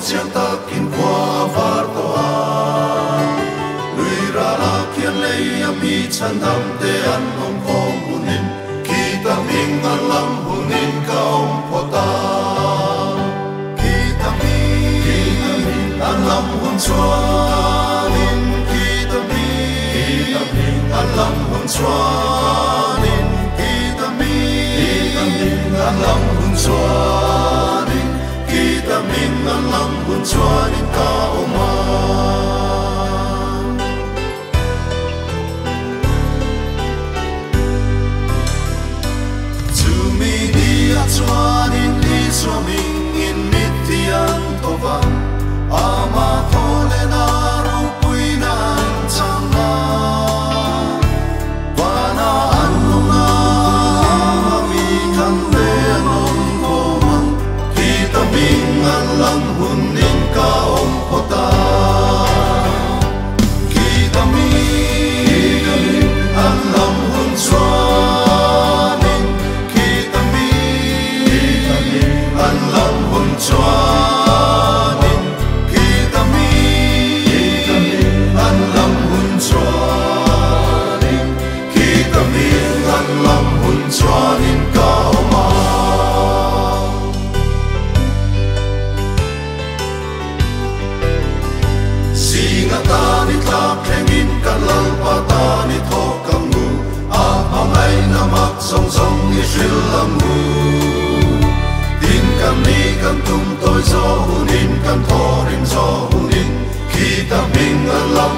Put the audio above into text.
chiang ta kin qua var to a lui ra la kian lei a mi chan dam te an om khom hunin ki ta ming an lam hunin ka om phota ki ta mi an lam hun chuanin ki ta mi an lam hun chuanin ki ta mi an lam hun chuanin ki ta min an lam hun chuanin ka oma chu mi ni a chuanin ni so ming in mit tian to van ama thole na ro pui na chang na wana an na mi kan ve non ko man ki ta ming an lam hun nin ka om pota ki ta mi an lam hun chuanin ki ta mi an lam hun chuanin ki ta mi an lam hun chuanin ki ta mi an lam hun chuanin ka oma singa ta ni tla klengin kan lal pa ta ni tho kam mu a ngai na mak song song ni shil lam mu tin kan ni kan tum toi zo hunin kan tho rim zo hunin ki ta ming an lam